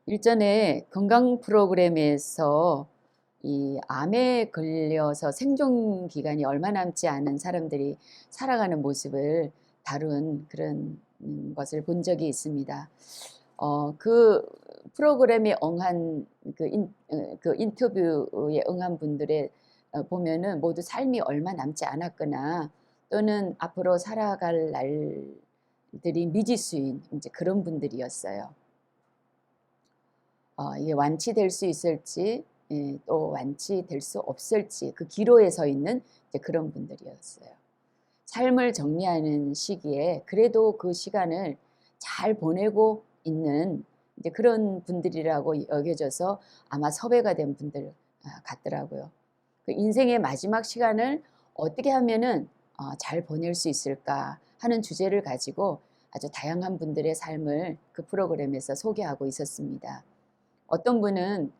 일전에 건강 프로그램에서 이 암에 걸려서 생존 기간이 얼마 남지 않은 사람들이 살아가는 모습을 다룬 그런 것을 본 적이 있습니다. 그 프로그램에 응한 그 인터뷰에 응한 분들의 보면은 모두 삶이 얼마 남지 않았거나 또는 앞으로 살아갈 날들이 미지수인 이제 그런 분들이었어요. 이게 완치될 수 있을지, 또 완치될 수 없을지 그 기로에 서 있는 이제 그런 분들이었어요. 삶을 정리하는 시기에 그래도 그 시간을 잘 보내고 있는 이제 그런 분들이라고 여겨져서 아마 섭외가 된 분들 같더라고요. 그 인생의 마지막 시간을 어떻게 하면은 잘 보낼 수 있을까 하는 주제를 가지고 아주 다양한 분들의 삶을 그 프로그램에서 소개하고 있었습니다. 어떤 분은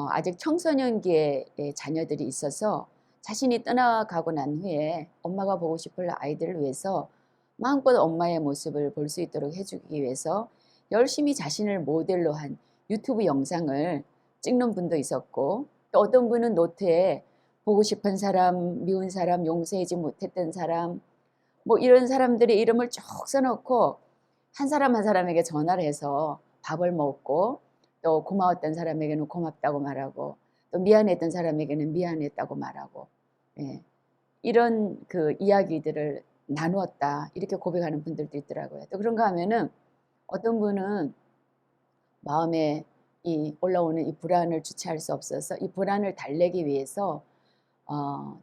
아직 청소년기에 자녀들이 있어서 자신이 떠나가고 난 후에 엄마가 보고 싶을 아이들을 위해서 마음껏 엄마의 모습을 볼 수 있도록 해주기 위해서 열심히 자신을 모델로 한 유튜브 영상을 찍는 분도 있었고, 또 어떤 분은 노트에 보고 싶은 사람, 미운 사람, 용서하지 못했던 사람, 뭐 이런 사람들의 이름을 쭉 써놓고 한 사람 한 사람에게 전화를 해서 밥을 먹고, 또 고마웠던 사람에게는 고맙다고 말하고, 또 미안했던 사람에게는 미안했다고 말하고, 예, 이런 그 이야기들을 나누었다 이렇게 고백하는 분들도 있더라고요. 또 그런가 하면은 어떤 분은 마음에 이 올라오는 이 불안을 주체할 수 없어서 이 불안을 달래기 위해서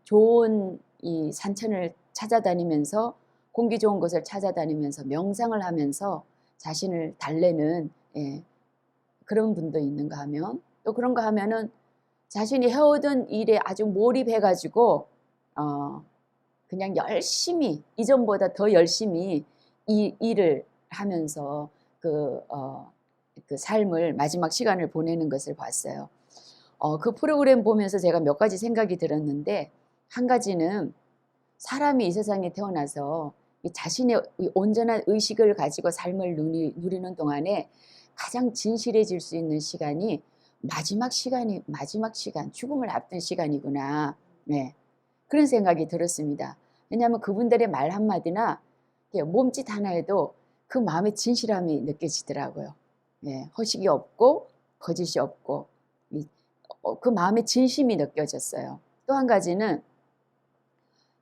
좋은 이 산천을 찾아다니면서 공기 좋은 곳을 찾아다니면서 명상을 하면서 자신을 달래는, 그런 분도 있는가 하면, 또 그런가 하면은 자신이 해오던 일에 아주 몰입해가지고 그냥 열심히 이전보다 더 열심히 이 일을 하면서 그 삶을 마지막 시간을 보내는 것을 봤어요. 그 프로그램 보면서 제가 몇 가지 생각이 들었는데, 한 가지는 사람이 이 세상에 태어나서 이 자신의 온전한 의식을 가지고 삶을 누리는 동안에 가장 진실해질 수 있는 시간이 마지막 시간, 죽음을 앞둔 시간이구나. 네. 그런 생각이 들었습니다. 왜냐하면 그분들의 말 한마디나 몸짓 하나에도 그 마음의 진실함이 느껴지더라고요. 허식이 없고 거짓이 없고 그 마음의 진심이 느껴졌어요. 또 한 가지는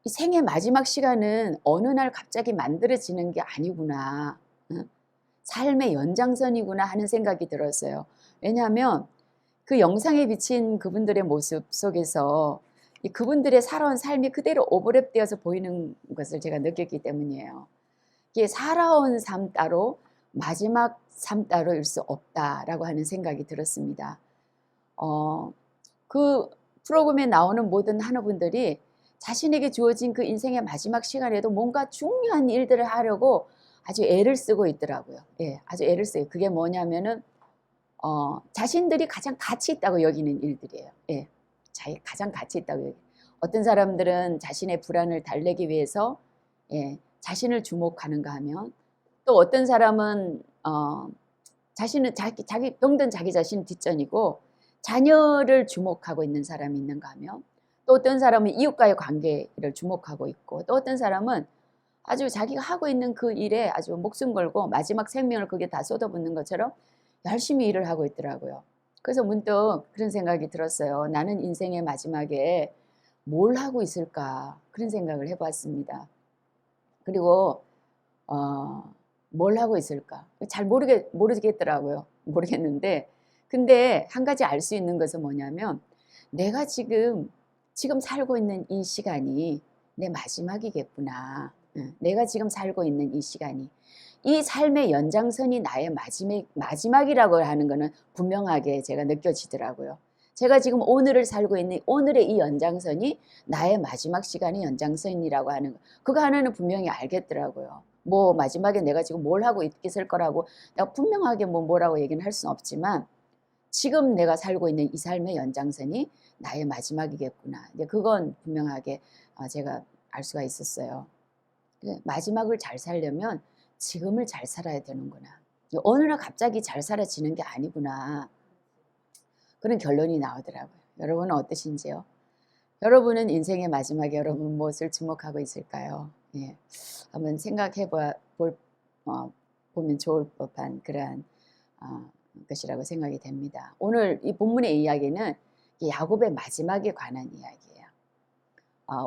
이 생의 마지막 시간은 어느 날 갑자기 만들어지는 게 아니구나. 삶의 연장선이구나 하는 생각이 들었어요. 왜냐하면 그 영상에 비친 그분들의 모습 속에서 그분들의 살아온 삶이 그대로 오버랩되어서 보이는 것을 제가 느꼈기 때문이에요. 이게 살아온 삶 따로 마지막 삶 따로일 수 없다라고 하는 생각이 들었습니다. 그 프로그램에 나오는 모든 한우분들이 자신에게 주어진 그 인생의 마지막 시간에도 뭔가 중요한 일들을 하려고 아주 애를 쓰고 있더라고요. 아주 애를 써요. 그게 뭐냐면은 자신들이 가장 가치 있다고 여기는 일들이에요. 가장 가치 있다고 여기. 어떤 사람들은 자신의 불안을 달래기 위해서 자신을 주목하는가 하면, 또 어떤 사람은 자신은 자기 병든 자기 자신 뒷전이고 자녀를 주목하고 있는 사람이 있는가 하면, 또 어떤 사람은 이웃과의 관계를 주목하고 있고, 또 어떤 사람은 아주 자기가 하고 있는 그 일에 아주 목숨 걸고 마지막 생명을 그게 다 쏟아붓는 것처럼 열심히 일을 하고 있더라고요. 그래서 문득 그런 생각이 들었어요. 나는 인생의 마지막에 뭘 하고 있을까, 그런 생각을 해봤습니다. 그리고 뭘 하고 있을까 잘 모르겠더라고요. 모르겠는데, 근데 한 가지 알 수 있는 것은 뭐냐면, 내가 지금 살고 있는 이 시간이 내 마지막이겠구나. 내가 지금 살고 있는 이 시간이, 이 삶의 연장선이 나의 마지막이라고 하는 것은 분명하게 제가 느껴지더라고요. 제가 지금 오늘을 살고 있는 오늘의 이 연장선이 나의 마지막 시간의 연장선이라고 하는 거, 그거 하나는 분명히 알겠더라고요. 뭐 마지막에 내가 지금 뭘 하고 있을 거라고 내가 분명하게 뭐라고 얘기는 할 수는 없지만, 지금 내가 살고 있는 이 삶의 연장선이 나의 마지막이겠구나. 이제 그건 분명하게 제가 알 수가 있었어요. 마지막을 잘 살려면 지금을 잘 살아야 되는구나. 어느 날 갑자기 잘 살아지는 게 아니구나. 그런 결론이 나오더라고요. 여러분은 어떠신지요? 여러분은 인생의 마지막에 여러분 무엇을 주목하고 있을까요? 예, 한번 생각해 보면 좋을 법한 그러한 것이라고 생각이 됩니다. 오늘 이 본문의 이야기는 야곱의 마지막에 관한 이야기예요.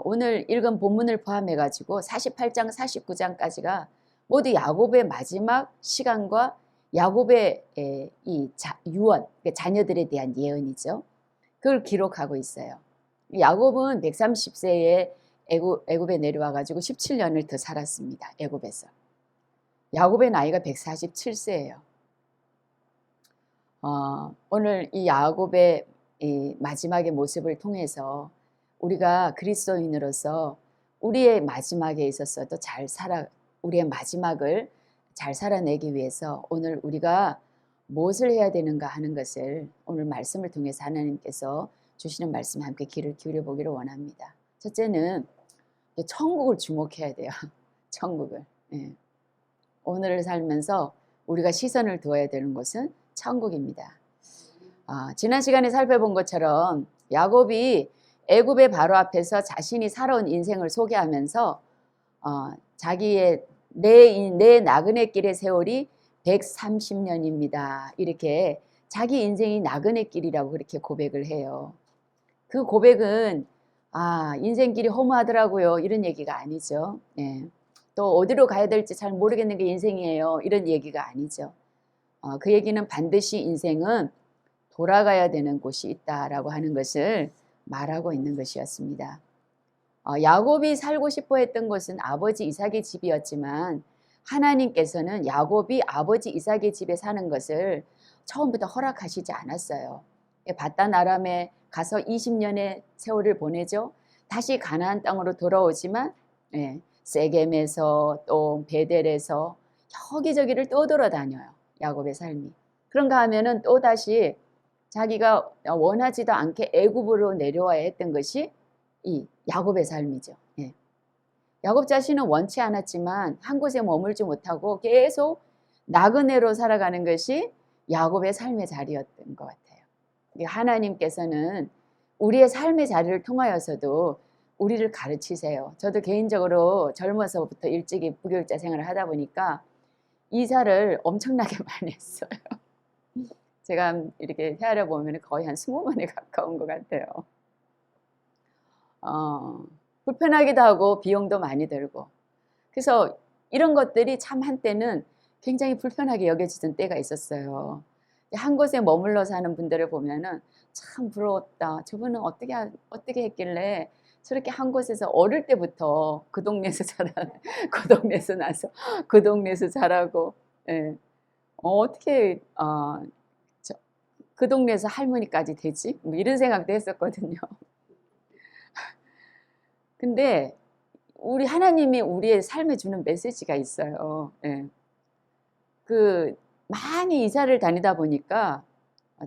오늘 읽은 본문을 포함해 가지고 48장 49장까지가 모두 야곱의 마지막 시간과 야곱의 유언, 자녀들에 대한 예언이죠. 그걸 기록하고 있어요. 야곱은 130세에 애굽에 내려와 가지고 17년을 더 살았습니다. 애굽에서. 야곱의 나이가 147세예요. 오늘 이 야곱의 이 마지막의 모습을 통해서 우리가 그리스도인으로서 우리의 마지막에 있어서도 우리의 마지막을 잘 살아내기 위해서 오늘 우리가 무엇을 해야 되는가 하는 것을 오늘 말씀을 통해서 하나님께서 주시는 말씀에 함께 귀를 기울여 보기를 원합니다. 첫째는 천국을 주목해야 돼요. 천국을. 예. 오늘을 살면서 우리가 시선을 두어야 되는 곳은 천국입니다. 지난 시간에 살펴본 것처럼 야곱이 애굽의 바로 앞에서 자신이 살아온 인생을 소개하면서 자기의 내 나그네 길의 세월이 130년입니다. 이렇게 자기 인생이 나그네 길이라고 그렇게 고백을 해요. 그 고백은 인생길이 허무하더라고요. 이런 얘기가 아니죠. 예. 또 어디로 가야 될지 잘 모르겠는 게 인생이에요. 이런 얘기가 아니죠. 그 얘기는 반드시 인생은 돌아가야 되는 곳이 있다라고 하는 것을 말하고 있는 것이었습니다. 야곱이 살고 싶어 했던 곳은 아버지 이삭의 집이었지만 하나님께서는 야곱이 아버지 이삭의 집에 사는 것을 처음부터 허락하시지 않았어요. 바단 아람에 가서 20년의 세월을 보내죠. 다시 가나안 땅으로 돌아오지만 세겜에서 또 베델에서 여기저기를 떠돌아다녀요. 야곱의 삶이. 그런가 하면은 또다시 자기가 원하지도 않게 애굽으로 내려와야 했던 것이 이 야곱의 삶이죠. 예. 야곱 자신은 원치 않았지만 한 곳에 머물지 못하고 계속 나그네로 살아가는 것이 야곱의 삶의 자리였던 것 같아요. 하나님께서는 우리의 삶의 자리를 통하여서도 우리를 가르치세요. 저도 개인적으로 젊어서부터 일찍이 부교육자 생활을 하다 보니까 이사를 엄청나게 많이 했어요. 제가 이렇게 헤아려 보면 거의 한 20번에 가까운 것 같아요. 불편하기도 하고 비용도 많이 들고. 그래서 이런 것들이 참 한때는 굉장히 불편하게 여겨지던 때가 있었어요. 한 곳에 머물러 사는 분들을 보면은 참 부러웠다. 저분은 어떻게 했길래 저렇게 한 곳에서 어릴 때부터 그 동네에서 그 동네에서 나서 그 동네에서 자라고, 예. 어떻게 그 동네에서 할머니까지 되지? 뭐 이런 생각도 했었거든요. 근데 우리 하나님이 우리의 삶에 주는 메시지가 있어요. 예. 많이 이사를 다니다 보니까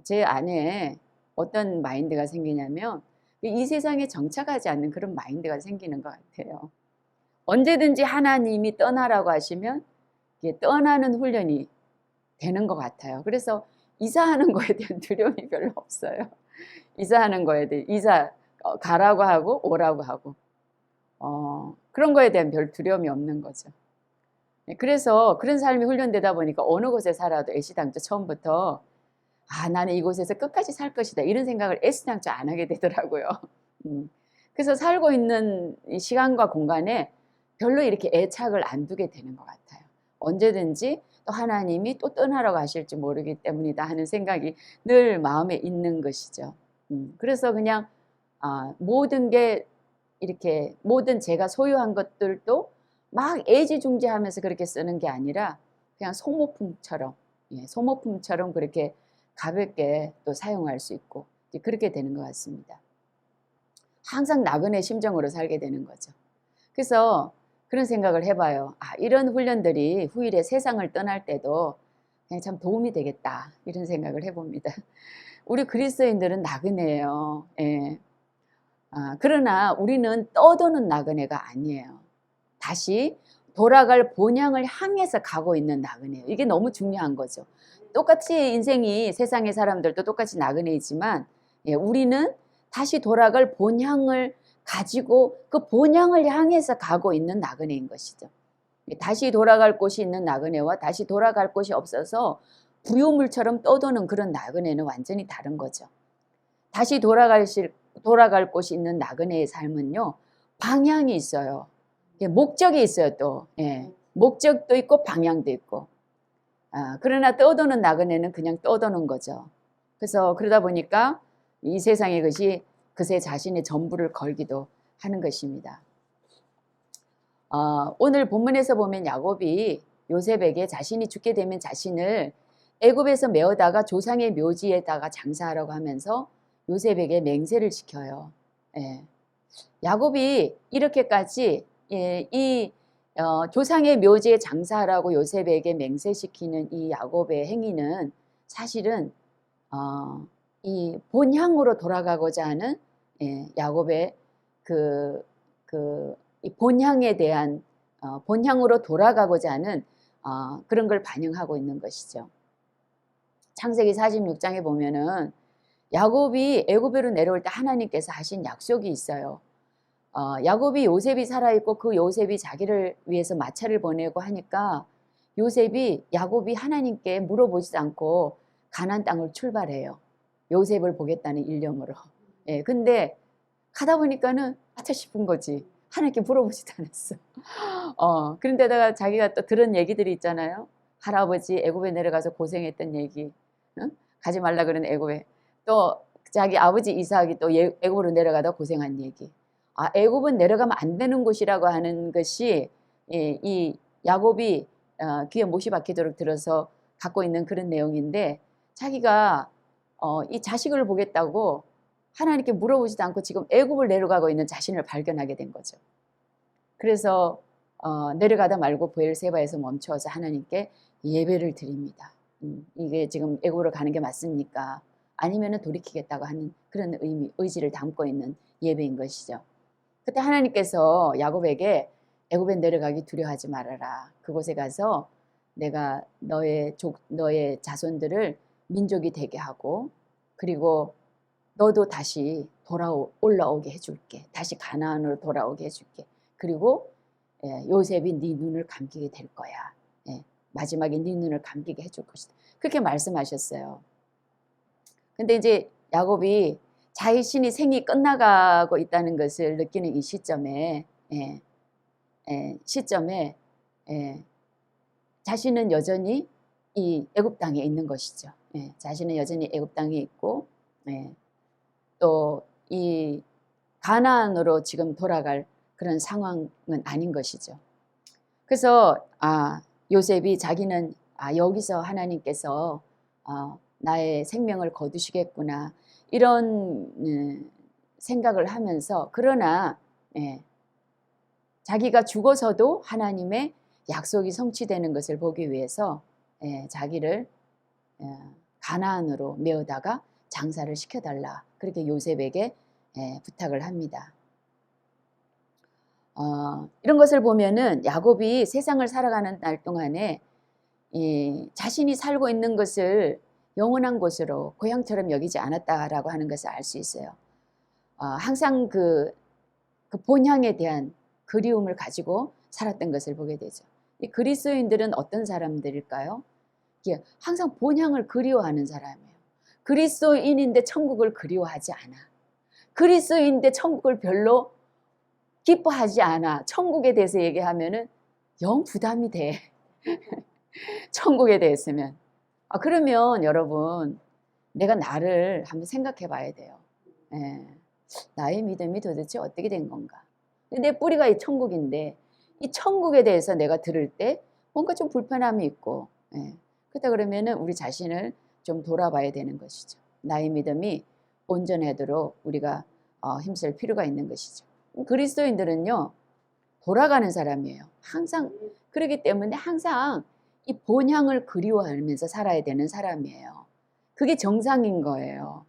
제 안에 어떤 마인드가 생기냐면 이 세상에 정착하지 않는 그런 마인드가 생기는 것 같아요. 언제든지 하나님이 떠나라고 하시면 떠나는 훈련이 되는 것 같아요. 그래서 이사하는 거에 대한 두려움이 별로 없어요. 이사하는 거에 대해 가라고 하고 오라고 하고 그런 거에 대한 별 두려움이 없는 거죠. 그래서 그런 삶이 훈련되다 보니까 어느 곳에 살아도 애시당초 처음부터 나는 이곳에서 끝까지 살 것이다 이런 생각을 애시당초 안 하게 되더라고요. 그래서 살고 있는 이 시간과 공간에 별로 이렇게 애착을 안 두게 되는 것 같아요. 언제든지 또 하나님이 또 떠나라고 하실지 모르기 때문이다 하는 생각이 늘 마음에 있는 것이죠. 그래서 그냥 모든 게 이렇게 모든 제가 소유한 것들도 막 애지중지하면서 그렇게 쓰는 게 아니라 그냥 소모품처럼 소모품처럼 그렇게 가볍게 또 사용할 수 있고 그렇게 되는 것 같습니다. 항상 나그네 심정으로 살게 되는 거죠. 그래서 그런 생각을 해봐요. 이런 훈련들이 후일에 세상을 떠날 때도 그냥 참 도움이 되겠다 이런 생각을 해봅니다. 우리 그리스도인들은 나그네예요. 예. 그러나 우리는 떠도는 나그네가 아니에요. 다시 돌아갈 본향을 향해서 가고 있는 나그네예요. 이게 너무 중요한 거죠. 똑같이 인생이 세상의 사람들도 똑같이 나그네이지만 우리는 다시 돌아갈 본향을 가지고 그 본향을 향해서 가고 있는 나그네인 것이죠. 다시 돌아갈 곳이 있는 나그네와 다시 돌아갈 곳이 없어서 부유물처럼 떠도는 그런 나그네는 완전히 다른 거죠. 다시 돌아갈 곳이 있는 나그네의 삶은요, 방향이 있어요. 목적이 있어요, 또. 목적도 있고 방향도 있고. 그러나 떠도는 나그네는 그냥 떠도는 거죠. 그래서 그러다 보니까 이 세상의 것이 그새 자신의 전부를 걸기도 하는 것입니다. 오늘 본문에서 보면 야곱이 요셉에게 자신이 죽게 되면 자신을 애굽에서 메어다가 조상의 묘지에다가 장사하라고 하면서 요셉에게 맹세를 시켜요. 야곱이 이렇게까지 조상의 묘지에 장사하라고 요셉에게 맹세시키는 이 야곱의 행위는 사실은 이 본향으로 돌아가고자 하는 야곱의 이 본향에 대한 본향으로 돌아가고자 하는 그런 걸 반영하고 있는 것이죠. 창세기 46장에 보면은 야곱이 애굽으로 내려올 때 하나님께서 하신 약속이 있어요. 야곱이 요셉이 살아있고 그 요셉이 자기를 위해서 마차를 보내고 하니까 야곱이 하나님께 물어보지도 않고 가나안 땅을 출발해요. 요셉을 보겠다는 일념으로. 근데 가다 보니까는 아차 싶은 거지. 하나님께 물어보지도 않았어. 그런데다가 자기가 또 들은 얘기들이 있잖아요. 할아버지 애굽에 내려가서 고생했던 얘기. 응? 가지 말라 그런 애굽에. 또 자기 아버지 이삭이 또 애굽으로 내려가다 고생한 얘기. 애굽은 내려가면 안 되는 곳이라고 하는 것이 이 야곱이 귀에 못이 박히도록 들어서 갖고 있는 그런 내용인데 자기가 이 자식을 보겠다고 하나님께 물어보지도 않고 지금 애굽을 내려가고 있는 자신을 발견하게 된 거죠. 그래서 내려가다 말고 부엘세바에서 멈춰서 하나님께 예배를 드립니다. 이게 지금 애굽으로 가는 게 맞습니까? 아니면은 돌이키겠다고 하는 그런 의지를 담고 있는 예배인 것이죠. 그때 하나님께서 야곱에게 애굽에 내려가기 두려워하지 말아라. 그곳에 가서 내가 너의 자손들을 민족이 되게 하고 그리고 너도 다시 올라오게 해줄게. 다시 가나안으로 돌아오게 해줄게. 그리고 요셉이 네 눈을 감기게 될 거야. 마지막에 네 눈을 감기게 해줄 것이다. 그렇게 말씀하셨어요. 근데 이제 야곱이 자신이 생이 끝나가고 있다는 것을 느끼는 이 시점에 자신은 여전히 이 애굽 땅에 있는 것이죠. 자신은 여전히 애굽 땅에 있고 또 이 가나안으로 지금 돌아갈 그런 상황은 아닌 것이죠. 그래서 요셉이 자기는 여기서 하나님께서 나의 생명을 거두시겠구나 이런 생각을 하면서 그러나 자기가 죽어서도 하나님의 약속이 성취되는 것을 보기 위해서 자기를 가나안으로 메어다가 장사를 시켜달라 그렇게 요셉에게 부탁을 합니다. 이런 것을 보면은 야곱이 세상을 살아가는 날 동안에 자신이 살고 있는 것을 영원한 곳으로 고향처럼 여기지 않았다라고 하는 것을 알 수 있어요. 항상 그 본향에 대한 그리움을 가지고 살았던 것을 보게 되죠. 이 그리스도인들은 어떤 사람들일까요? 항상 본향을 그리워하는 사람이에요. 그리스도인인데 천국을 그리워하지 않아. 그리스도인인데 천국을 별로 기뻐하지 않아. 천국에 대해서 얘기하면은 영 부담이 돼. 천국에 대해서면. 그러면 여러분 내가 나를 한번 생각해 봐야 돼요. 나의 믿음이 도대체 어떻게 된 건가? 내 뿌리가 이 천국인데 이 천국에 대해서 내가 들을 때 뭔가 좀 불편함이 있고 그렇다 그러면은 우리 자신을 좀 돌아봐야 되는 것이죠. 나의 믿음이 온전하도록 우리가 힘쓸 필요가 있는 것이죠. 그리스도인들은요 돌아가는 사람이에요. 항상 그렇기 때문에 항상 이 본향을 그리워하면서 살아야 되는 사람이에요. 그게 정상인 거예요.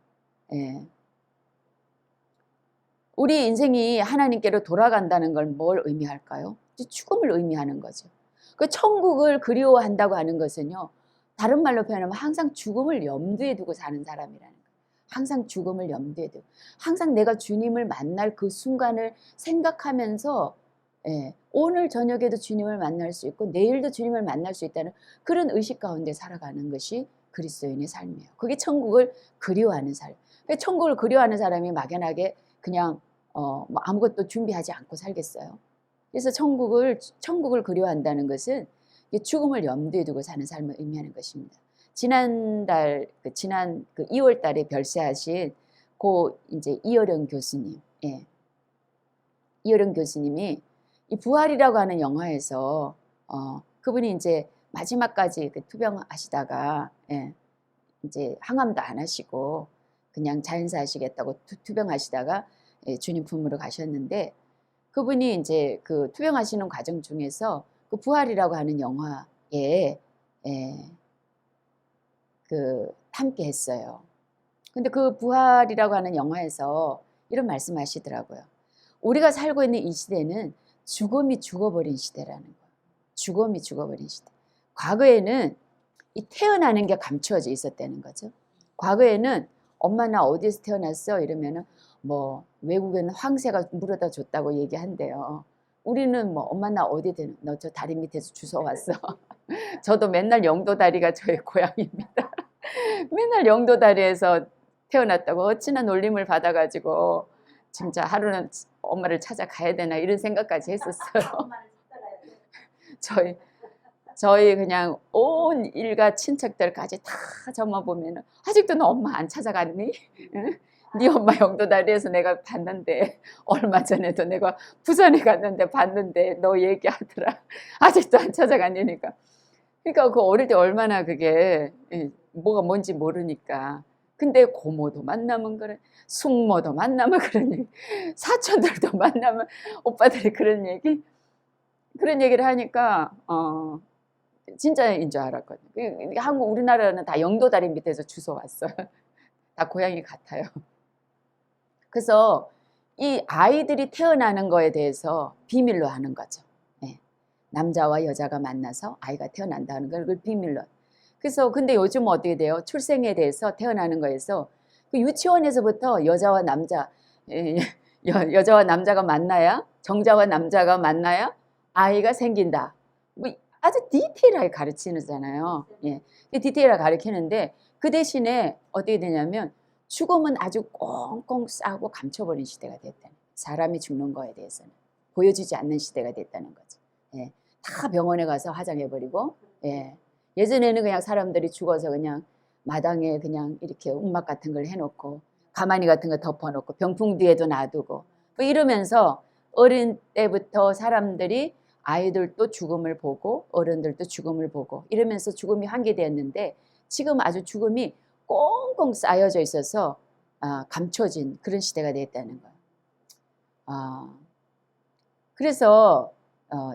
우리 인생이 하나님께로 돌아간다는 걸 뭘 의미할까요? 죽음을 의미하는 거죠. 그 천국을 그리워한다고 하는 것은요, 다른 말로 표현하면 항상 죽음을 염두에 두고 사는 사람이라는 거예요. 항상 죽음을 염두에 두고, 항상 내가 주님을 만날 그 순간을 생각하면서, 예, 오늘 저녁에도 주님을 만날 수 있고 내일도 주님을 만날 수 있다는 그런 의식 가운데 살아가는 것이 그리스도인의 삶이에요. 그게 천국을 그리워하는 삶. 천국을 그리워하는 사람이 막연하게 그냥 뭐 아무것도 준비하지 않고 살겠어요. 그래서 천국을 그리워한다는 것은 죽음을 염두에 두고 사는 삶을 의미하는 것입니다. 지난 2월 달에 별세하신 고 이제 이어령 교수님, 예. 이어령 교수님이 이 부활이라고 하는 영화에서 그분이 이제 마지막까지 투병하시다가, 예, 이제 항암도 안 하시고 그냥 자연사 하시겠다고 투병하시다가, 예, 주님 품으로 가셨는데, 그분이 이제 그 투병하시는 과정 중에서 그 부활이라고 하는 영화에, 예, 함께 했어요. 근데 그 부활이라고 하는 영화에서 이런 말씀하시더라고요. 우리가 살고 있는 이 시대는 죽음이 죽어버린 시대라는 거예요. 죽음이 죽어버린 시대. 과거에는 이 태어나는 게 감추어져 있었다는 거죠. 과거에는 엄마 나 어디에서 태어났어? 이러면은 뭐 외국에는 황새가 물어다 줬다고 얘기한대요. 우리는 뭐 엄마 나 어디 너 저 다리 밑에서 주워왔어. 저도 맨날 영도다리가 저의 고향입니다. 맨날 영도다리에서 태어났다고 어찌나 놀림을 받아가지고 진짜 하루는 엄마를 찾아가야 되나 이런 생각까지 했었어요. 저희 그냥 온 일가 친척들까지 다 점아보면 아직도 너 엄마 안 찾아갔니? 응? 네 엄마 영도다리에서 내가 봤는데, 얼마 전에도 내가 부산에 갔는데 봤는데 너 얘기하더라. 아직도 안 찾아갔냐니까. 그러니까 그 어릴 때 얼마나 그게 뭐가 뭔지 모르니까. 근데 고모도 만나면 그래, 숙모도 만나면 그런 얘기, 사촌들도 만나면 오빠들이 그런 얘기를 하니까 진짜인 줄 알았거든요. 우리나라는 다 영도다리 밑에서 주워왔어요. 다 고향이 같아요. 그래서 이 아이들이 태어나는 거에 대해서 비밀로 하는 거죠. 네. 남자와 여자가 만나서 아이가 태어난다는 걸 그걸 비밀로. 그래서 근데 요즘 어떻게 돼요? 출생에 대해서 태어나는 거에서 그 유치원에서부터 여자와 남자, 여자와 남자가 만나야, 정자와 남자가 만나야 아이가 생긴다. 뭐 아주 디테일하게 가르치잖아요. 예. 디테일하게 가르치는데 그 대신에 어떻게 되냐면 죽음은 아주 꽁꽁 싸고 감춰버린 시대가 됐다는, 사람이 죽는 거에 대해서는 보여주지 않는 시대가 됐다는 거죠. 예. 다 병원에 가서 화장해버리고, 예. 예전에는 그냥 사람들이 죽어서 그냥 마당에 그냥 이렇게 움막 같은 걸 해놓고 가마니 같은 거 덮어놓고 병풍 뒤에도 놔두고 뭐 이러면서 어린 때부터 사람들이 아이들도 죽음을 보고 어른들도 죽음을 보고 이러면서 죽음이 환기되었는데, 지금 아주 죽음이 꽁꽁 쌓여져 있어서 감춰진 그런 시대가 됐다는 거예요. 그래서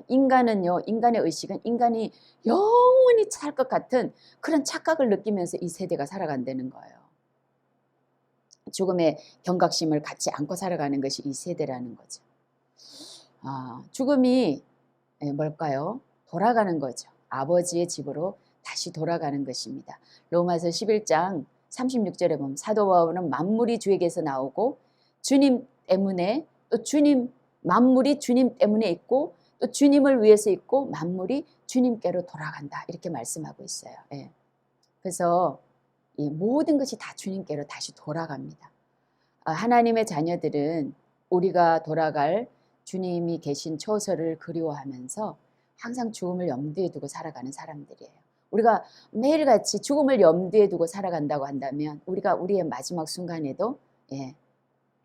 인간은요, 인간의 의식은 인간이 영원히 살 것 같은 그런 착각을 느끼면서 이 세대가 살아간다는 거예요. 죽음의 경각심을 갖지 않고 살아가는 것이 이 세대라는 거죠. 죽음이 뭘까요? 돌아가는 거죠. 아버지의 집으로 다시 돌아가는 것입니다. 로마서 11장 36절에 보면 사도 바울은 만물이 주에게서 나오고 주님 때문에 또 만물이 주님 때문에 있고 또 주님을 위해서 있고 만물이 주님께로 돌아간다, 이렇게 말씀하고 있어요. 예. 그래서 이 모든 것이 다 주님께로 다시 돌아갑니다. 하나님의 자녀들은 우리가 돌아갈 주님이 계신 처소를 그리워하면서 항상 죽음을 염두에 두고 살아가는 사람들이에요. 우리가 매일같이 죽음을 염두에 두고 살아간다고 한다면 우리가 우리의 마지막 순간에도, 예,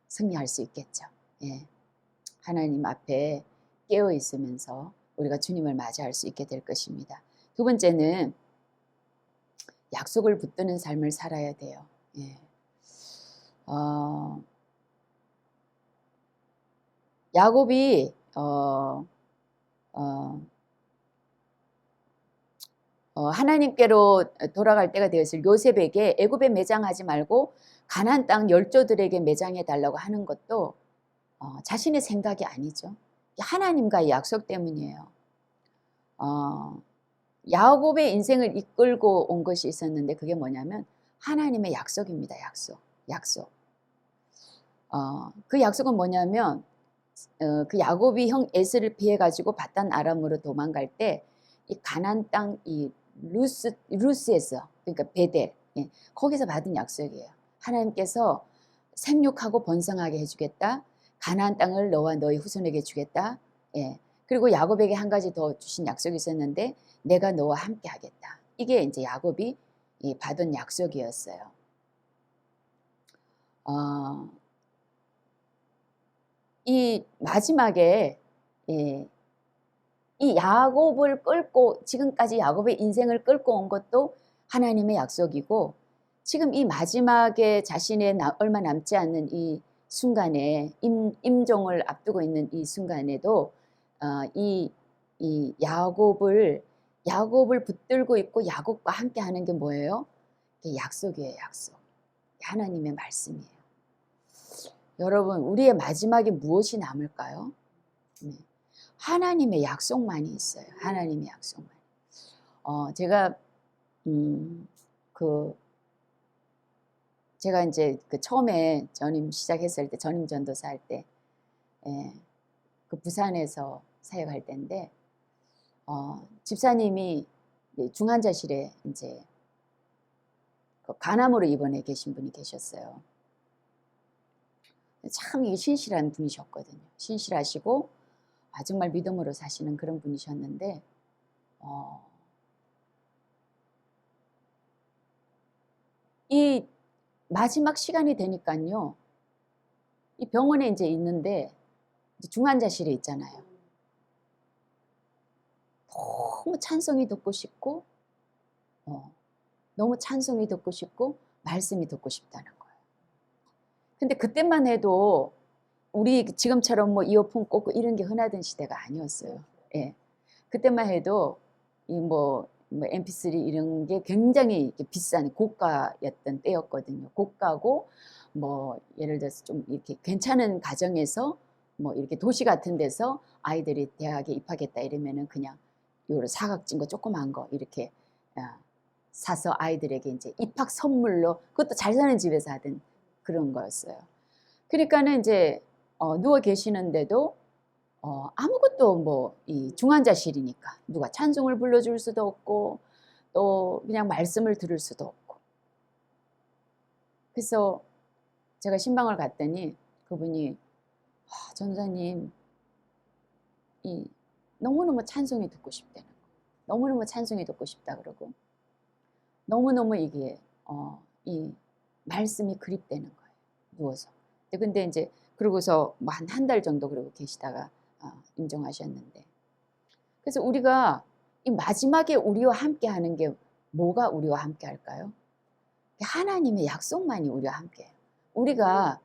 승리할 수 있겠죠. 예. 하나님 앞에 깨어 있으면서 우리가 주님을 맞이할 수 있게 될 것입니다. 두 번째는 약속을 붙드는 삶을 살아야 돼요. 예. 야곱이 하나님께로 돌아갈 때가 되었을 요셉에게 애굽에 매장하지 말고 가나안 땅 열조들에게 매장해 달라고 하는 것도 자신의 생각이 아니죠. 하나님과의 약속 때문이에요. 야곱의 인생을 이끌고 온 것이 있었는데 그게 뭐냐면 하나님의 약속입니다. 약속. 그 약속은 뭐냐면 그 야곱이 형 에서를 피해 가지고 바단 아람으로 도망갈 때 이 가나안 땅 이 루스에서, 그러니까 베델, 예, 거기서 받은 약속이에요. 하나님께서 생육하고 번성하게 해주겠다. 가나안 땅을 너와 너희 후손에게 주겠다. 예. 그리고 야곱에게 한 가지 더 주신 약속이 있었는데 내가 너와 함께 하겠다. 이게 이제 야곱이 받은 약속이었어요. 이 마지막에 이 야곱을 끌고 지금까지 야곱의 인생을 끌고 온 것도 하나님의 약속이고 지금 이 마지막에 자신의 얼마 남지 않는 이 순간에 임종을 앞두고 있는 이 순간에도 이 야곱을 붙들고 있고 야곱과 함께 하는 게 뭐예요? 약속이에요. 약속. 하나님의 말씀이에요. 여러분, 우리의 마지막에 무엇이 남을까요? 네. 하나님의 약속만이 있어요. 하나님의 약속만. 제가 제가 이제 그 처음에 전임 시작했을 때, 전임 전도사 할 때, 그 부산에서 사역할 때인데, 집사님이 중환자실에 이제 그 간암으로 입원해 계신 분이 계셨어요. 참 이게 신실한 분이셨거든요. 신실하시고 정말 믿음으로 사시는 그런 분이셨는데 이 마지막 시간이 되니까요. 이 병원에 이제 있는데 이제 중환자실에 있잖아요. 너무 찬송이 듣고 싶고 너무 찬송이 듣고 싶고 말씀이 듣고 싶다는 거예요. 근데 그때만 해도 우리 지금처럼 뭐 이어폰 꽂고 이런 게 흔하던 시대가 아니었어요. 예. 그때만 해도 이 뭐 MP3 이런 게 굉장히 비싼 고가였던 때였거든요. 고가고 뭐 예를 들어서 좀 이렇게 괜찮은 가정에서 뭐 이렇게 도시 같은 데서 아이들이 대학에 입학했다 이러면은 그냥 요런 사각진 거 조그만 거 이렇게 사서 아이들에게 이제 입학 선물로, 그것도 잘 사는 집에서 하던 그런 거였어요. 그러니까는 이제 누워 계시는데도 아무것도 뭐 이 중환자실이니까 누가 찬송을 불러줄 수도 없고 또 그냥 말씀을 들을 수도 없고. 그래서 제가 신방을 갔더니 그분이 전사님 너무너무 찬송이 듣고 싶다는 거. 너무너무 찬송이 듣고 싶다 그러고 너무너무 이게 이 말씀이 그립다는 거예요. 누워서. 근데 이제 그러고서 뭐 한 달 정도 그러고 계시다가 임종하셨는데, 그래서 우리가 이 마지막에 우리와 함께 하는 게 뭐가 우리와 함께 할까요? 하나님의 약속만이 우리와 함께 해요. 우리가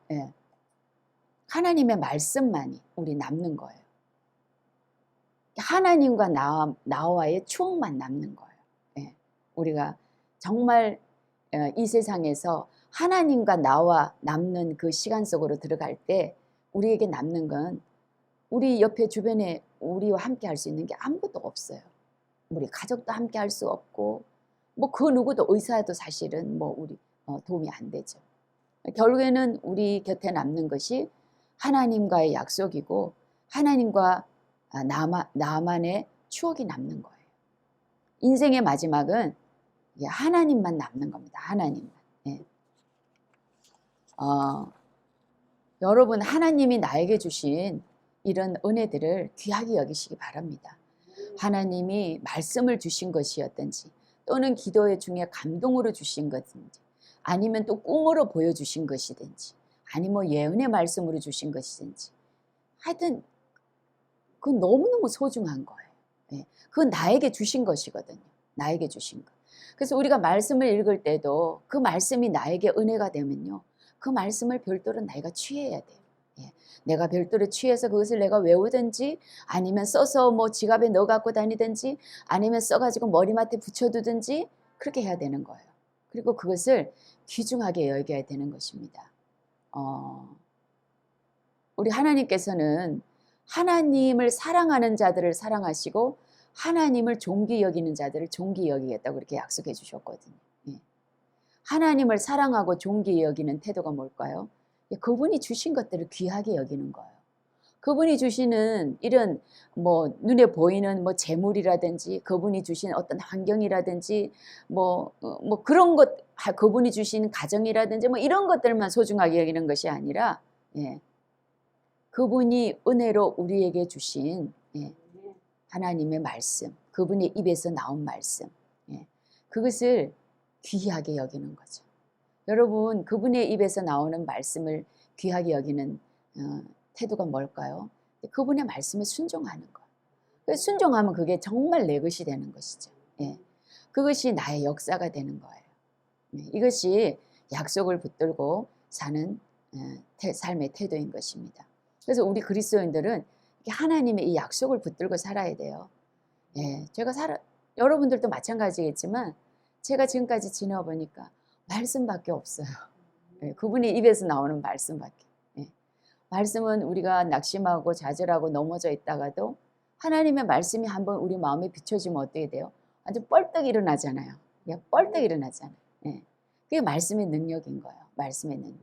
하나님의 말씀만이 우리 남는 거예요. 하나님과 나와의 추억만 남는 거예요. 우리가 정말 이 세상에서 하나님과 나와 남는 그 시간 속으로 들어갈 때 우리에게 남는 건 우리 옆에 주변에 우리와 함께 할 수 있는 게 아무것도 없어요. 우리 가족도 함께 할 수 없고 뭐 그 누구도, 의사도 사실은 뭐 우리 도움이 안 되죠. 결국에는 우리 곁에 남는 것이 하나님과의 약속이고 하나님과 나만의 추억이 남는 거예요. 인생의 마지막은 하나님만 남는 겁니다. 하나님만. 예. 여러분, 하나님이 나에게 주신 이런 은혜들을 귀하게 여기시기 바랍니다. 하나님이 말씀을 주신 것이었든지 또는 기도의 중에 감동으로 주신 것인지 아니면 또 꿈으로 보여주신 것이든지 아니면 예언의 말씀으로 주신 것이든지 하여튼 그건 너무너무 소중한 거예요. 그건 나에게 주신 것이거든요. 나에게 주신 것. 그래서 우리가 말씀을 읽을 때도 그 말씀이 나에게 은혜가 되면요. 그 말씀을 별도로 내가 취해야 돼요. 내가 별도로 취해서 그것을 내가 외우든지 아니면 써서 뭐 지갑에 넣어 갖고 다니든지 아니면 써가지고 머리맡에 붙여두든지 그렇게 해야 되는 거예요. 그리고 그것을 귀중하게 여겨야 되는 것입니다. 우리 하나님께서는 하나님을 사랑하는 자들을 사랑하시고 하나님을 존귀 여기는 자들을 존귀 여기겠다고 그렇게 약속해 주셨거든요. 예. 하나님을 사랑하고 존귀 여기는 태도가 뭘까요? 예, 그분이 주신 것들을 귀하게 여기는 거예요. 그분이 주시는 이런 뭐 눈에 보이는 뭐 재물이라든지 그분이 주신 어떤 환경이라든지 뭐 그런 것, 그분이 주신 가정이라든지 뭐 이런 것들만 소중하게 여기는 것이 아니라, 예, 그분이 은혜로 우리에게 주신, 예, 하나님의 말씀, 그분의 입에서 나온 말씀, 예, 그것을 귀하게 여기는 거죠. 여러분, 그분의 입에서 나오는 말씀을 귀하게 여기는 태도가 뭘까요? 그분의 말씀에 순종하는 거예요. 순종하면 그게 정말 내 것이 되는 것이죠. 예. 그것이 나의 역사가 되는 거예요. 이것이 약속을 붙들고 사는 삶의 태도인 것입니다. 그래서 우리 그리스도인들은 하나님의 이 약속을 붙들고 살아야 돼요. 예, 여러분들도 마찬가지겠지만 제가 지금까지 지내보니까 말씀밖에 없어요. 예, 그분의 입에서 나오는 말씀밖에. 예. 말씀은 우리가 낙심하고 좌절하고 넘어져 있다가도 하나님의 말씀이 한번 우리 마음에 비춰지면 어떻게 돼요? 아주 뻘떡 일어나잖아요. 예, 뻘떡 일어나잖아요. 예. 그게 말씀의 능력인 거예요. 말씀의 능력.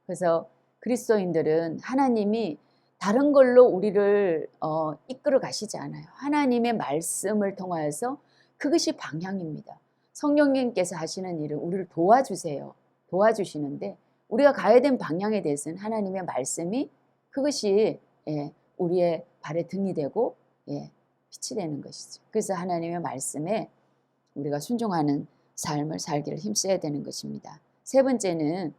그래서 그리스도인들은 하나님이 다른 걸로 우리를 이끌어 가시지 않아요. 하나님의 말씀을 통하여서 그것이 방향입니다. 성령님께서 하시는 일을 우리를 도와주세요. 도와주시는데 우리가 가야 된 방향에 대해서는 하나님의 말씀이 그것이, 예, 우리의 발의 등이 되고, 예, 빛이 되는 것이죠. 그래서 하나님의 말씀에 우리가 순종하는 삶을 살기를 힘써야 되는 것입니다. 세 번째는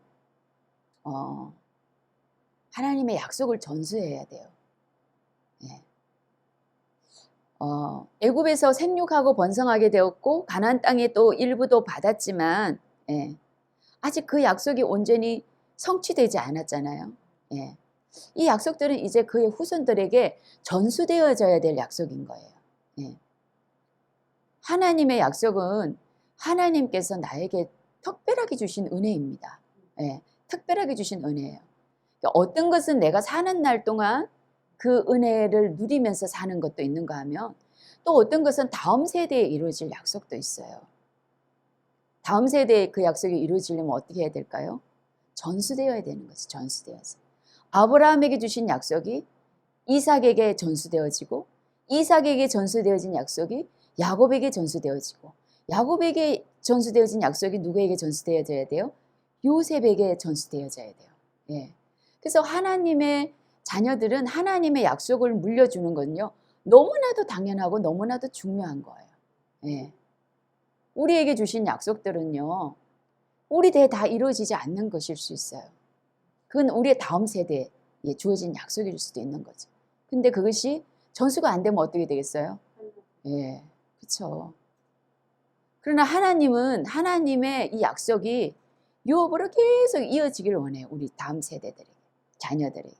하나님의 약속을 전수해야 돼요. 예. 애굽에서 생육하고 번성하게 되었고 가나안 땅에 또 일부도 받았지만, 예, 아직 그 약속이 온전히 성취되지 않았잖아요. 예. 이 약속들은 이제 그의 후손들에게 전수되어져야 될 약속인 거예요. 예. 하나님의 약속은 하나님께서 나에게 특별하게 주신 은혜입니다. 예. 특별하게 주신 은혜예요. 어떤 것은 내가 사는 날 동안 그 은혜를 누리면서 사는 것도 있는가 하면 또 어떤 것은 다음 세대에 이루어질 약속도 있어요. 다음 세대에 그 약속이 이루어지려면 어떻게 해야 될까요? 전수되어야 되는 거죠. 전수되어서. 아브라함에게 주신 약속이 이삭에게 전수되어지고 이삭에게 전수되어진 약속이 야곱에게 전수되어지고 야곱에게 전수되어진 약속이 누구에게 전수되어져야 돼요? 요셉에게 전수되어져야 돼요. 예. 그래서 하나님의 자녀들은 하나님의 약속을 물려주는 건요, 너무나도 당연하고 너무나도 중요한 거예요. 예. 우리에게 주신 약속들은요, 우리 대에 다 이루어지지 않는 것일 수 있어요. 그건 우리의 다음 세대에 주어진 약속일 수도 있는 거죠. 근데 그것이 전수가 안 되면 어떻게 되겠어요? 예, 그렇죠. 그러나 하나님은 하나님의 이 약속이 유업으로 계속 이어지기를 원해요. 우리 다음 세대들에게, 자녀들에게.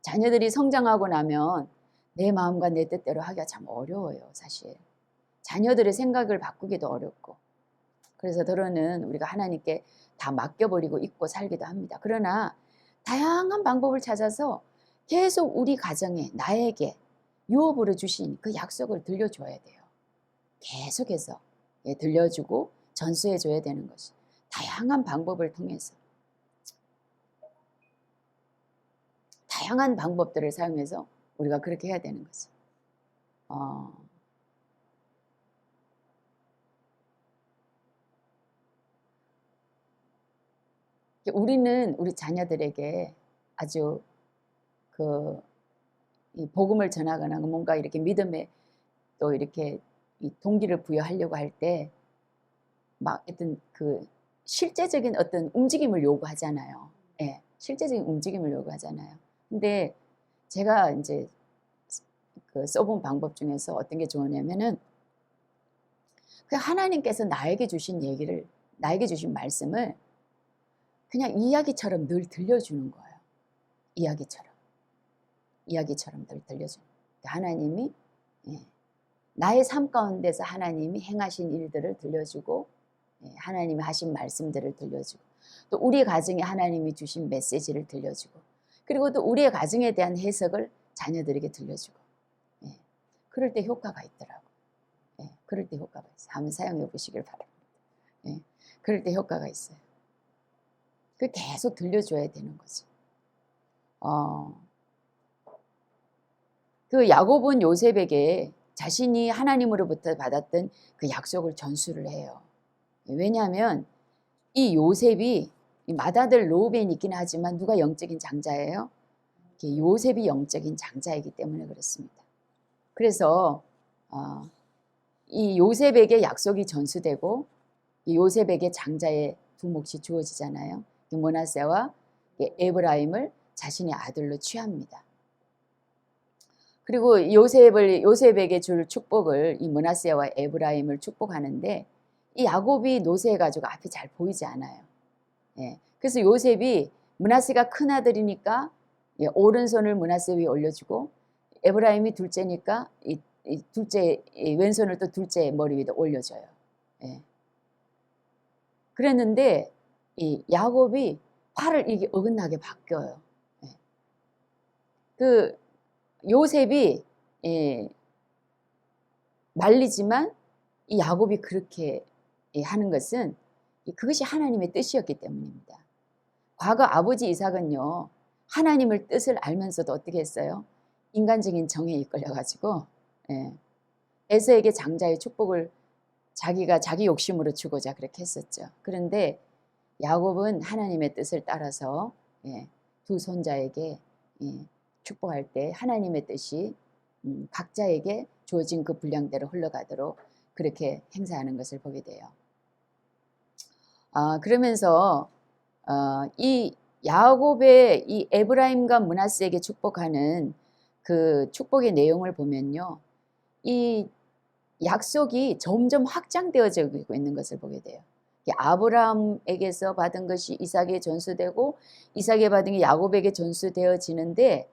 자녀들이 성장하고 나면 내 마음과 내 뜻대로 하기가 참 어려워요, 사실. 자녀들의 생각을 바꾸기도 어렵고. 그래서 더러는 우리가 하나님께 다 맡겨버리고 잊고 살기도 합니다. 그러나 다양한 방법을 찾아서 계속 우리 가정에, 나에게 유업으로 주신 그 약속을 들려줘야 돼요. 계속해서, 예, 들려주고 전수해줘야 되는 것이. 다양한 방법을 통해서, 다양한 방법들을 사용해서 우리가 그렇게 해야 되는 거죠. 우리는 우리 자녀들에게 아주 이 복음을 전하거나 뭔가 이렇게 믿음에 또 이렇게 이 동기를 부여하려고 할 때 막 어떤 실제적인 어떤 움직임을 요구하잖아요. 예, 실제적인 움직임을 요구하잖아요. 근데 제가 이제 써본 방법 중에서 어떤 게 좋으냐면은 하나님께서 나에게 주신 얘기를, 나에게 주신 말씀을 그냥 이야기처럼 늘 들려주는 거예요. 이야기처럼 늘 들려주는 거예요. 하나님이, 예, 나의 삶 가운데서 하나님이 행하신 일들을 들려주고, 예, 하나님이 하신 말씀들을 들려주고 또 우리 가정에 하나님이 주신 메시지를 들려주고 그리고 또 우리의 가정에 대한 해석을 자녀들에게 들려주고, 예. 그럴 때 효과가 있더라고. 예. 그럴 때 효과가 있어요. 한번 사용해 보시길 바랍니다. 예. 그럴 때 효과가 있어요. 그 계속 들려줘야 되는 거죠. 그 야곱은 요셉에게 자신이 하나님으로부터 받았던 그 약속을 전수를 해요. 왜냐하면 이 요셉이 이 맏아들 르우벤이 있긴 하지만 누가 영적인 장자예요? 요셉이 영적인 장자이기 때문에 그렇습니다. 그래서 이 요셉에게 약속이 전수되고 이 요셉에게 장자의 두 몫이 주어지잖아요. 므낫세와 에브라임을 자신의 아들로 취합니다. 그리고 요셉에게 줄 축복을 이 므낫세와 에브라임을 축복하는데 이 야곱이 노쇠해가지고 앞이 잘 보이지 않아요. 예. 그래서 요셉이 므낫세가 큰 아들이니까 오른손을 므낫세 위에 올려주고 에브라임이 둘째니까 이 왼손을 또 둘째 머리 위에 올려줘요. 예. 그랬는데 이 야곱이 팔을 이게 어긋나게 바뀌어요. 예. 그 요셉이 말리지만 이 야곱이 그렇게 하는 것은 그것이 하나님의 뜻이었기 때문입니다. 과거 아버지 이삭은요, 하나님의 뜻을 알면서도 어떻게 했어요? 인간적인 정에 이끌려가지고 에서에게 장자의 축복을 자기가 자기 욕심으로 주고자 그렇게 했었죠. 그런데 야곱은 하나님의 뜻을 따라서 두 손자에게 축복할 때 하나님의 뜻이 각자에게 주어진 그 분량대로 흘러가도록 그렇게 행사하는 것을 보게 돼요. 그러면서 이 야곱의 이 에브라임과 므낫세에게 축복하는 그 축복의 내용을 보면요, 이 약속이 점점 확장되어지고 있는 것을 보게 돼요. 아브라함에게서 받은 것이 이삭에 전수되고 이삭에 받은 게 야곱에게 전수되어지는데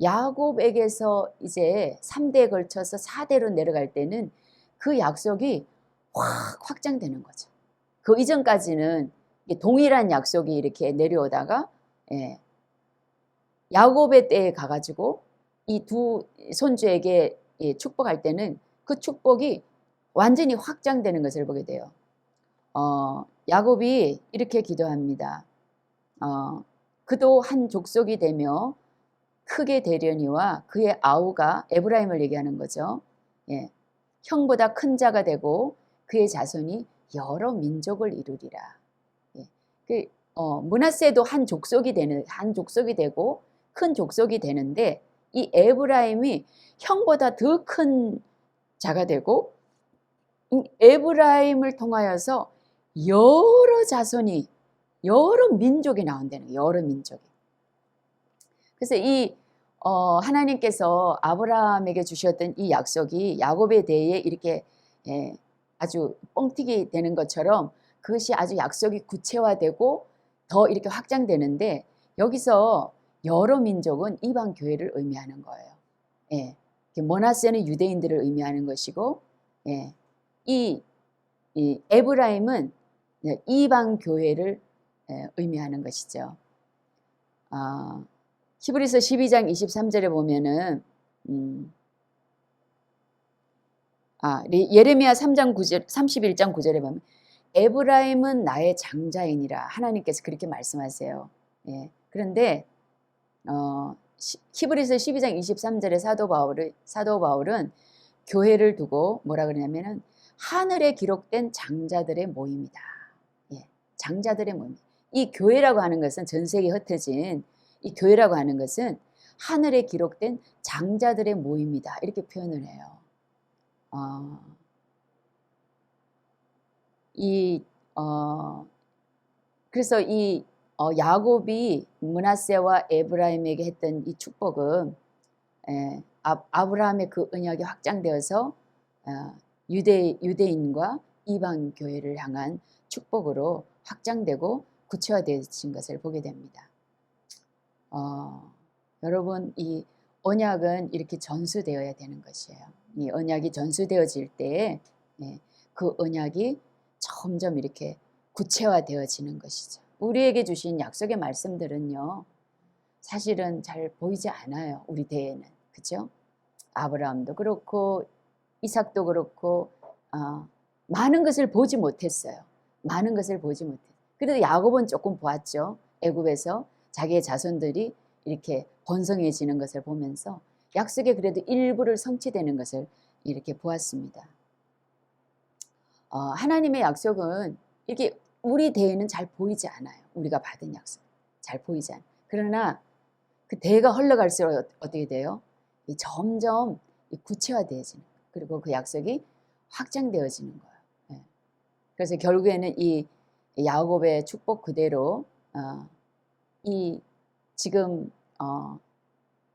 야곱에게서 이제 3대에 걸쳐서 4대로 내려갈 때는 그 약속이 확 확장되는 거죠. 그 이전까지는 동일한 약속이 이렇게 내려오다가 야곱의 때에 가가지고 이 두 손주에게 축복할 때는 그 축복이 완전히 확장되는 것을 보게 돼요. 야곱이 이렇게 기도합니다. 그도 한 족속이 되며 크게 되려니와 그의 아우가 에브라임을 얘기하는 거죠. 형보다 큰 자가 되고 그의 자손이 여러 민족을 이루리라. 므낫세도 한 족속이 되고 큰 족속이 되는데 이 에브라임이 형보다 더 큰 자가 되고 에브라임을 통하여서 여러 자손이 여러 민족이 나온다는 거예요. 여러 민족이. 그래서 이 하나님께서 아브라함에게 주셨던 이 약속이 야곱에 대해 이렇게 아주 뻥튀기 되는 것처럼 그것이 아주 약속이 구체화되고 더 이렇게 확장되는데 여기서 여러 민족은 이방 교회를 의미하는 거예요. 므낫세는 유대인들을 의미하는 것이고 이 에브라임은 이방 교회를 의미하는 것이죠. 히브리서 12장 23절에 보면은 예레미야 3장 9절 31장 9절에 보면 에브라임은 나의 장자이니라 하나님께서 그렇게 말씀하세요. 그런데 히브리서 12장 23절에 사도 바울은 교회를 두고 뭐라 그러냐면은 하늘에 기록된 장자들의 모임이다. 장자들의 모임. 이 교회라고 하는 것은 전 세계에 흩어진 이 교회라고 하는 것은 하늘에 기록된 장자들의 모임이다. 이렇게 표현을 해요. 그래서 이 야곱이 므낫세와 에브라임에게 했던 이 축복은 아브라함의 그 언약이 확장되어서 유대인과 이방 교회를 향한 축복으로 확장되고 구체화되어진 것을 보게 됩니다. 여러분 이 언약은 이렇게 전수되어야 되는 것이에요. 이 언약이 전수되어질 때 그 언약이 점점 이렇게 구체화되어지는 것이죠. 우리에게 주신 약속의 말씀들은요. 사실은 잘 보이지 않아요. 우리 대에는. 그죠? 아브라함도 그렇고 이삭도 그렇고 많은 것을 보지 못했어요. 많은 것을 보지 못했어요. 그래도 야곱은 조금 보았죠. 애굽에서 자기의 자손들이 이렇게 번성해지는 것을 보면서 약속의 그래도 일부를 성취되는 것을 이렇게 보았습니다. 하나님의 약속은 이렇게 우리 대에는 잘 보이지 않아요. 우리가 받은 약속 잘 보이지 않아요. 그러나 그 대가 흘러갈수록 어떻게 돼요? 점점 구체화되어지는 거예요. 그리고 그 약속이 확장되어지는 거예요. 네. 그래서 결국에는 이 야곱의 축복 그대로 이 지금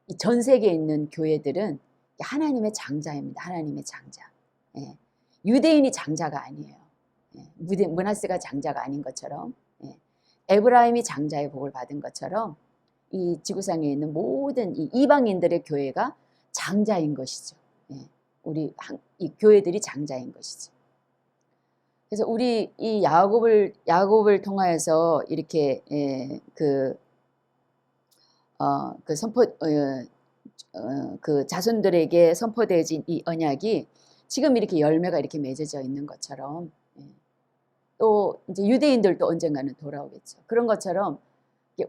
이 전 세계에 있는 교회들은 하나님의 장자입니다. 하나님의 장자. 예. 유대인이 장자가 아니에요. 예. 므낫세가 장자가 아닌 것처럼, 예. 에브라임이 장자의 복을 받은 것처럼 이 지구상에 있는 모든 이 이방인들의 교회가 장자인 것이죠. 예. 이 교회들이 장자인 것이죠. 그래서 우리 이 야곱을 통하여서 이렇게 그 자손들에게 선포되어진 이 언약이 지금 이렇게 열매가 이렇게 맺어져 있는 것처럼, 또 이제 유대인들도 언젠가는 돌아오겠죠. 그런 것처럼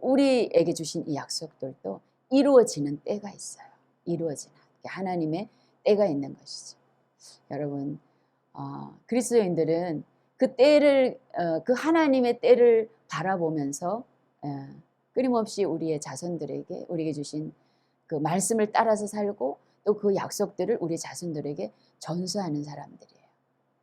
우리에게 주신 이 약속들도 이루어지는 때가 있어요. 이루어지는 하나님의 때가 있는 것이죠. 여러분, 그리스도인들은 그 때를 그 하나님의 때를 바라보면서 끊임없이 우리의 자손들에게 우리에게 주신 그 말씀을 따라서 살고 또 그 약속들을 우리 자손들에게 전수하는 사람들이에요.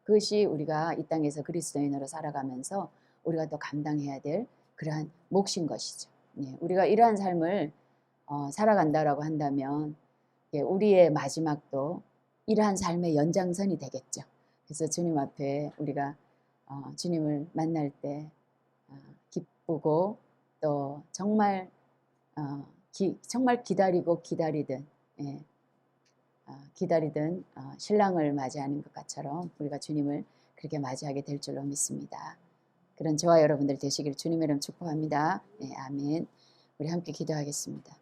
그것이 우리가 이 땅에서 그리스도인으로 살아가면서 우리가 또 감당해야 될 그러한 몫인 것이죠. 네, 우리가 이러한 삶을 살아간다라고 한다면 우리의 마지막도 이러한 삶의 연장선이 되겠죠. 그래서 주님 앞에 우리가 주님을 만날 때 기쁘고 또 정말 정말 기다리고 기다리던 신랑을 맞이하는 것처럼 우리가 주님을 그렇게 맞이하게 될 줄로 믿습니다. 그런 저와 여러분들 되시기를 주님의 이름 축복합니다. 네, 아멘. 우리 함께 기도하겠습니다.